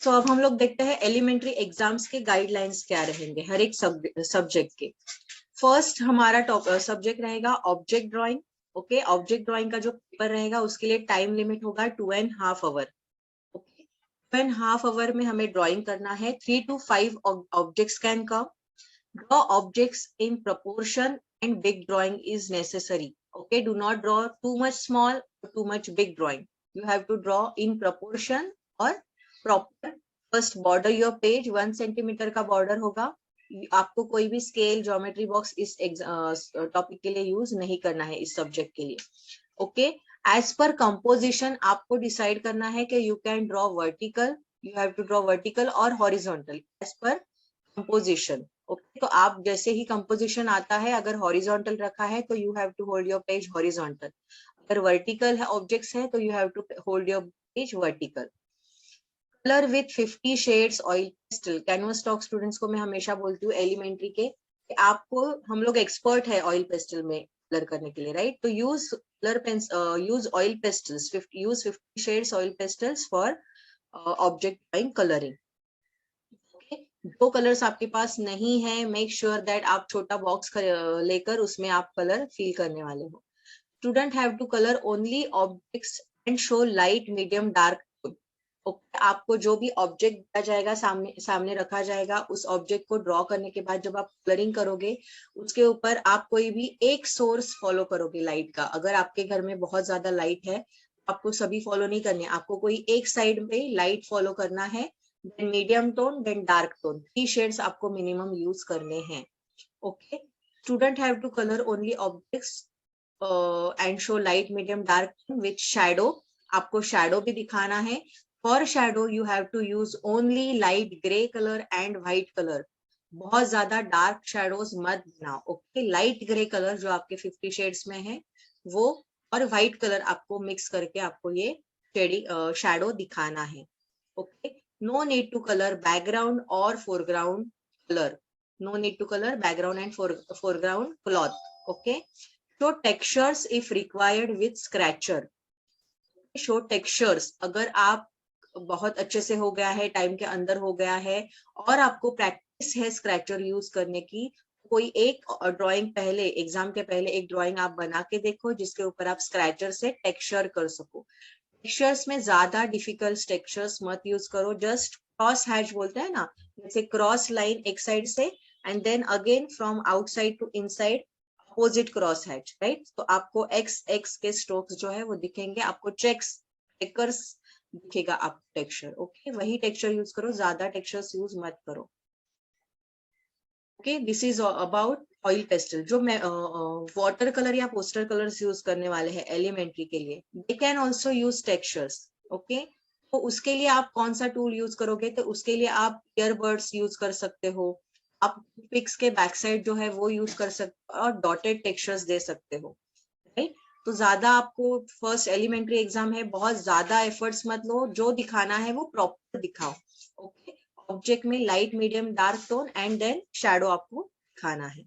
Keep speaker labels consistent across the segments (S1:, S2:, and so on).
S1: सो अब हम लोग देखते हैं एलिमेंट्री एग्जाम्स के गाइडलाइंस क्या रहेंगे हर एक सब्जेक्ट के। फर्स्ट हमारा सब्जेक्ट रहेगा object drawing. Okay, object drawing का जो पेपर रहेगा उसके लिए टाइम लिमिट होगा 2.5 आवर। ओके, 2.5 आवर में हमें ड्राइंग करना है। 3 to 5 objects can come. Draw objects in proportion and big drawing is necessary. Okay, do not draw too much small or too much big drawing. You have to draw in proportion or proper. First border your page 1 centimeter का border होगा। आपको कोई भी scale geometry box इस topic के लिए use नहीं करना है इस सब्जेक्ट के लिए। ओके, एज पर कंपोजिशन आपको डिसाइड करना है कि you can draw vertical, you have to draw vertical और हॉरिजॉन्टल एज पर कंपोजिशन। ओके, तो आप जैसे ही कंपोजिशन आता है अगर हॉरिजॉन्टल रखा है तो you have to hold your page horizontal, अगर वर्टिकल है ऑब्जेक्ट्स है तो you have to hold your page vertical. Colour with 50 shades oil pastel. Canvas talk students को मैं हमेशा बोलती हूँ एलिमेंट्री के कि आपको, हम लोग एक्सपर्ट है ऑयल पेस्टल में कलर करने के लिए, राइट? तो use use oil pastels, use 50 shades oil pastels for object drawing colouring. जो कलर्स आपके पास नहीं है, मेक श्योर दैट आप छोटा बॉक्स लेकर उसमें आप कलर फिल करने वाले हो। Student have to colour only objects and show light medium dark. आपको जो भी ऑब्जेक्ट दिया जाएगा, सामने रखा जाएगा, उस ऑब्जेक्ट को ड्रॉ करने के बाद जब आप कलरिंग करोगे उसके ऊपर आप कोई भी एक सोर्स फॉलो करोगे लाइट का। अगर आपके घर में बहुत ज्यादा लाइट है आपको सभी फॉलो नहीं करने, आपको कोई एक साइड पे लाइट फॉलो करना है। Then medium tone, then dark tone, 3 shades आपको मिनिमम यूज करने हैं। Okay, student have to colour only objects and show light medium dark with shadow. आपको शैडो भी दिखाना है। For shadow you have to use only light grey colour and white colour. बहुत ज्यादा dark shadows मत बनाओ। ओके, लाइट ग्रे कलर जो आपके 50 शेड्स में है वो, और व्हाइट कलर आपको मिक्स करके आपको ये शैडो दिखाना है। Okay, no need to color background or foreground color. No need to color background and foreground cloth. Okay, show textures if required with scratcher. Show textures, अगर आप बहुत अच्छे से हो गया है, टाइम के अंदर हो गया है और आपको प्रैक्टिस है स्क्रैचर यूज करने की, कोई एक ड्राइंग पहले, एग्जाम के पहले एक ड्राइंग आप बना के देखो जिसके ऊपर आप स्क्रैचर से टेक्सचर कर सको। टेक्सचर्स में ज्यादा डिफिकल्ट टेक्सचर्स मत यूज करो। जस्ट क्रॉस हैच बोलते हैं ना, जैसे क्रॉस लाइन एक साइड से and then again from outside to inside opposite cross hatch, right? तो आपको एक्स एक्स के स्ट्रोक्स जो है वो दिखेंगे, आपको चेकर्स दिखेगा आपको टेक्सचर। ओके, वही टेक्सचर यूज करो, ज्यादा टेक्सचर्स यूज मत करो। Okay, this is about oil pastel. जो मैं वाटर कलर या पोस्टर कलर्स यूज करने वाले हैं एलिमेंट्री के लिए, they can also use textures. Okay, तो उसके लिए आप कौन सा टूल यूज करोगे? तो उसके लिए आप ईयरबड्स यूज कर सकते हो, आप पिक्स के बैक साइड जो है वो यूज कर सकते हो और डॉटेड टेक्सचर्स दे सकते हो, राइट? तो ज्यादा आपको फर्स्ट एलिमेंट्री एग्जाम है, बहुत ज्यादा एफर्ट्स मत लो, जो दिखाना है वो प्रॉपर दिखाओ। ओके, ऑब्जेक्ट में light medium dark tone and then shadow आपको दिखाना है।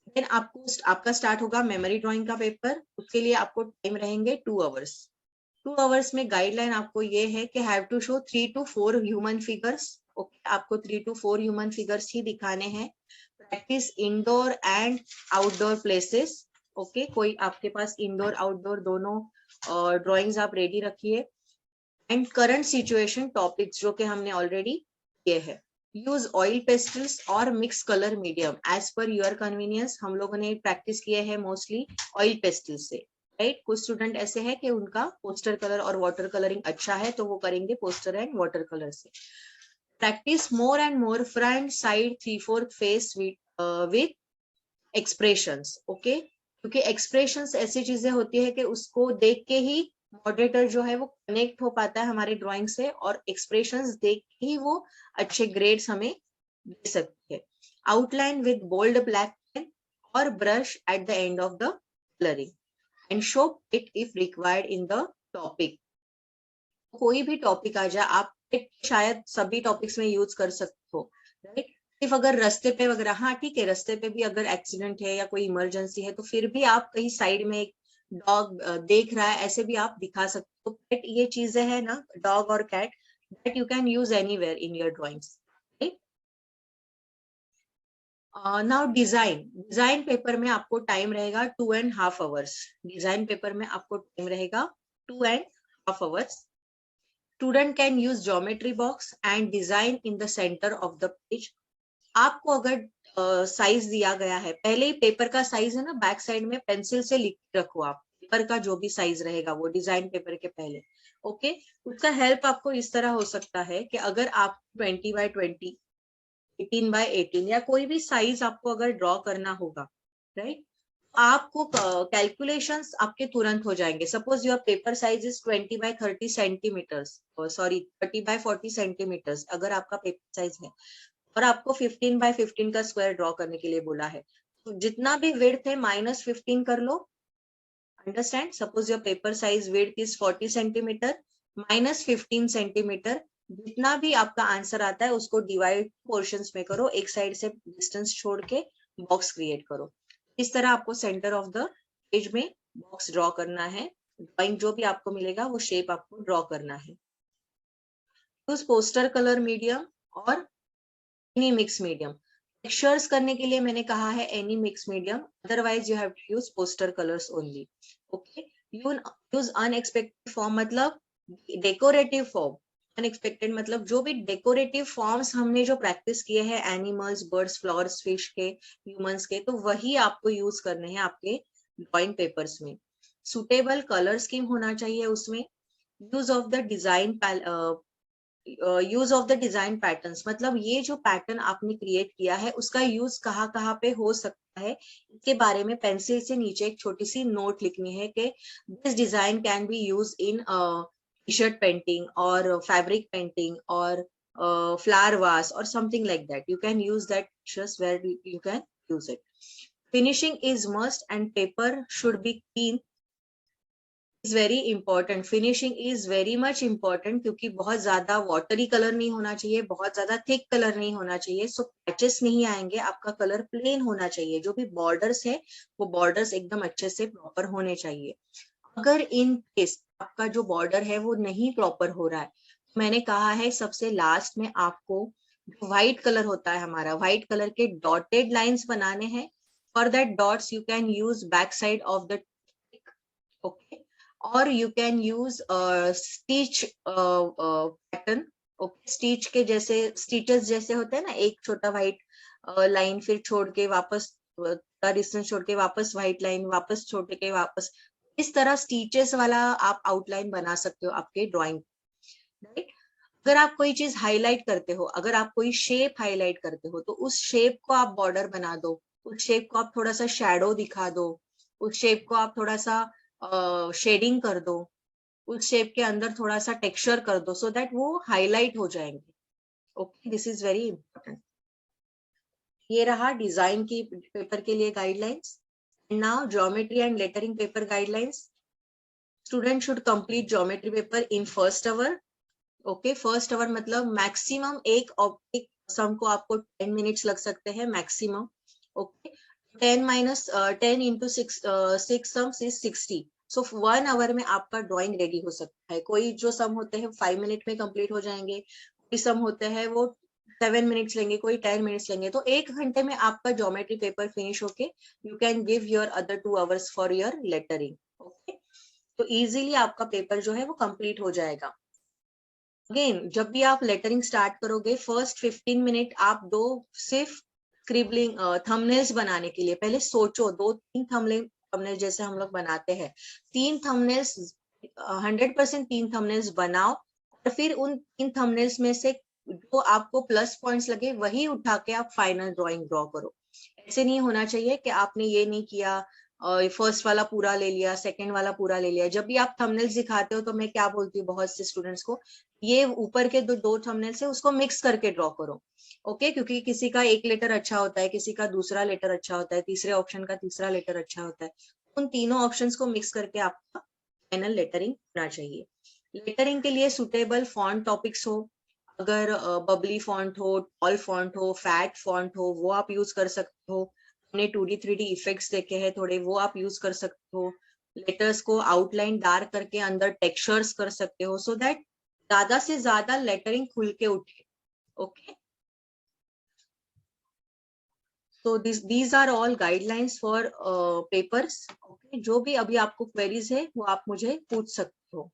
S1: देन आपका स्टार्ट होगा मेमोरी ड्राइंग का पेपर। उसके लिए आपको टाइम रहेंगे 2 आवर्स। 2 आवर्स में गाइडलाइन आपको ये है कि have to show 3 to 4 human figures. Okay, आपको 3 to 4 ह्यूमन फिगर्स ही दिखाने हैं। Practice indoor and outdoor places. Okay, कोई आपके पास इंडोर आउटडोर दोनों ड्राइंग्स आप रेडी रखिए। एंड करंट सिचुएशन टॉपिक्स जो कि हमने ऑलरेडी किए हैं। यूज ऑयल पेस्टल्स और mix colour medium as per your convenience. हम लोगों ने प्रैक्टिस किए हैं मोस्टली ऑयल पेस्टल से, राइट? कुछ स्टूडेंट ऐसे हैं कि उनका पोस्टर कलर और वाटर कलरिंग अच्छा है तो वो करेंगे पोस्टर एंड वाटर कलर से। Practice more and more front side 3/4 face with expressions. Okay, क्योंकि एक्सप्रेशंस ऐसी चीजें होती है कि उसको देख के ही मॉडरेटर जो है वो कनेक्ट हो पाता है हमारी ड्राइंग से, और एक्सप्रेशंस देख के ही वो अच्छे ग्रेड्स हमें दे सकती है। Outline with bold black pen और brush at the end of the colouring and show it if required in the topic. कोई भी टॉपिक आ जाए, आप शायद सभी टॉपिक्स में यूज कर सकते हो, राइट? सिर्फ अगर रास्ते पे वगैरह, हाँ ठीक है, रास्ते पे भी अगर एक्सीडेंट है या कोई इमरजेंसी है तो फिर भी आप कहीं साइड में एक डॉग देख रहा है, ऐसे भी आप दिखा सकते हो। पेट ये चीजें है ना, डॉग और cat, that you can use anywhere in your drawings, right? Now design paper में आपको टाइम रहेगा 2.5 hours. डिजाइन पेपर में आपको टाइम रहेगा 2.5 hours. Student can use geometry box and design in the centre of the page. आपको अगर size दिया गया है, पहले ही पेपर का साइज है ना, बैक साइड में पेंसिल से लिख रखो आप पेपर का जो भी साइज रहेगा वो डिजाइन पेपर के पहले. ओके उसका हेल्प आपको इस तरह हो सकता है कि अगर आप 20x20 18x18 या कोई भी साइज आपको अगर ड्रॉ करना होगा, राइट, आपको कैलकुलेशंस आपके तुरंत हो जाएंगे. Suppose your paper size is 20x30 centimetres, sorry 30x40 centimetres अगर आपका पेपर साइज है, और आपको 15x15 का स्क्वायर ड्रॉ करने के लिए बोला है, तो जितना भी विड्थ है -15 कर लो. Understand? Suppose your paper size width is 40 centimetre, -15 centimetre. जितना भी आपका आंसर आता है उसको डिवाइड पोर्शंस में करो, एक साइड से डिस्टेंस छोड़ के बॉक्स क्रिएट करो. इस तरह आपको सेंटर ऑफ द पेज में बॉक्स ड्रॉ करना है. ड्राइंग जो भी आपको मिलेगा वो शेप आपको ड्रॉ करना है. यूज पोस्टर कलर मीडियम और एनी मिक्स मीडियम. टेक्सचर्स करने के लिए मैंने कहा है any mix medium, otherwise you have to use poster colours only. Okay use unexpected form, मतलब डेकोरेटिव फॉर्म. अनएक्सपेक्टेड मतलब जो भी डेकोरेटिव फॉर्म्स हमने जो प्रैक्टिस किए हैं एनिमल्स, बर्ड्स, फ्लावर्स, फिश के, ह्यूमंस के, तो वही आपको यूज करने हैं आपके ड्राइंग पेपर्स में. सुटेबल कलर स्कीम होना चाहिए उसमें. Use of the design use of the design patterns, मतलब ये जो पैटर्न आपने क्रिएट किया है उसका यूज कहाँ कहाँ पे हो सकता है, इसके बारे में पेंसिल से नीचे एक छोटी सी नोट लिखनी है कि this design can be use in T shirt painting और फैब्रिक पेंटिंग और flower vase or something like that. You can use that pictures where you can use it. Finishing is must and paper should be clean. is very important. Finishing is very much important क्योंकि बहुत ज्यादा watery colour नहीं होना चाहिए, बहुत ज्यादा thick colour नहीं होना चाहिए, सो पैचेस नहीं आएंगे. आपका कलर प्लेन होना चाहिए. जो भी बॉर्डर्स है वो बॉर्डर्स एकदम अच्छे से प्रॉपर होने चाहिए. अगर इन केस आपका जो बॉर्डर है वो नहीं प्रॉपर हो रहा है, मैंने कहा है सबसे लास्ट में आपको व्हाइट कलर होता है हमारा, व्हाइट कलर के डॉटेड लाइंस बनाने हैं. For that dots you can use back side of the, okay, और you can use stitch pattern. Okay stitch के जैसे स्टिचेस जैसे होते हैं ना, एक छोटा व्हाइट लाइन फिर छोड़ के वापस डिस्टेंस छोड़ के वापस व्हाइट लाइन, वापस छोड़ के वापस, इस तरह स्टिचेस वाला आप आउटलाइन बना सकते हो आपके ड्राइंग. राइट? अगर आप कोई चीज हाईलाइट करते हो, अगर आप कोई शेप हाईलाइट करते हो, तो उस शेप को आप बॉर्डर बना दो, उस शेप को आप थोड़ा सा शैडो दिखा दो, उस शेप को आप थोड़ा सा शेडिंग कर दो, उस शेप के अंदर थोड़ा सा टेक्सचर कर दो, सो दैट वो हाईलाइट हो जाएंगे. Okay this is very important. ये रहा डिजाइन की पेपर के लिए guidelines. Now geometry and lettering paper guidelines. Student should complete geometry paper in first hour. Okay first hour मतलब मैक्सिमम एक सम को आपको 10 मिनट्स लग सकते हैं maximum. Okay 10 into 6 sums is 60. So 1 hour में आपका ड्राइंग रेडी हो सकता है. कोई जो सम होते हैं 5 मिनट में कंप्लीट हो जाएंगे, कोई सम होते हैं वो 7 मिनट्स लेंगे, कोई 10 मिनट्स लेंगे. तो 1 घंटे में आपका ज्योमेट्री पेपर फिनिश होके you can give your other 2 hours for your lettering. Okay तो इजीली आपका पेपर जो है वो कंप्लीट हो जाएगा. अगेन जब भी आप लेटरिंग स्टार्ट करोगे फर्स्ट 15 मिनट आप दो सिर्फ स्क्रिबलिंग थंबनेल्स बनाने के लिए. पहले सोचो 2-3 थंबनेल जैसे हम लोग बनाते हैं, 3 थंबनेल्स 100% 3 थंबनेल्स बनाओ, और फिर उन 3 थंबनेल्स में से जो आपको प्लस पॉइंट्स लगे वही उठा के आप फाइनल ड्राइंग ड्रॉ करो. ऐसे नहीं होना चाहिए कि आपने ये नहीं किया, फर्स्ट वाला पूरा ले लिया, सेकंड वाला पूरा ले लिया. जब भी आप थंबनेल्स दिखाते हो तो मैं क्या बोलती हूँ बहुत से स्टूडेंट्स को, ये ऊपर के दो थंबनेल्स है उसको मिक्स करके ड्रॉ करो. ओके क्योंकि किसी का एक लेटर अच्छा होता है, किसी का दूसरा लेटर अच्छा होता है, तीसरे ऑप्शन का तीसरा लेटर अच्छा होता है. उन तीनों ऑप्शंस को मिक्स करके आपका फाइनल लेटरिंग होना चाहिए. लेटरिंग के लिए सुटेबल फॉन्ट टॉपिक्स हो, अगर बबली फॉन्ट हो, टॉल फॉन्ट हो, फैट फॉन्ट हो, वो आप यूज कर सकते हो. हमने 2D 3D इफेक्ट्स देखे हैं थोड़े, वो आप यूज कर सकते हो. लेटर्स को आउटलाइन डार्क करके अंदर टेक्सचर्स कर सकते हो, सो दैट ज्यादा से ज्यादा लेटरिंग खुल के उठे। ओके, तो these are all guidelines for papers। Okay, जो भी अभी आपको क्वेरीज है वो आप मुझे पूछ सकते हो।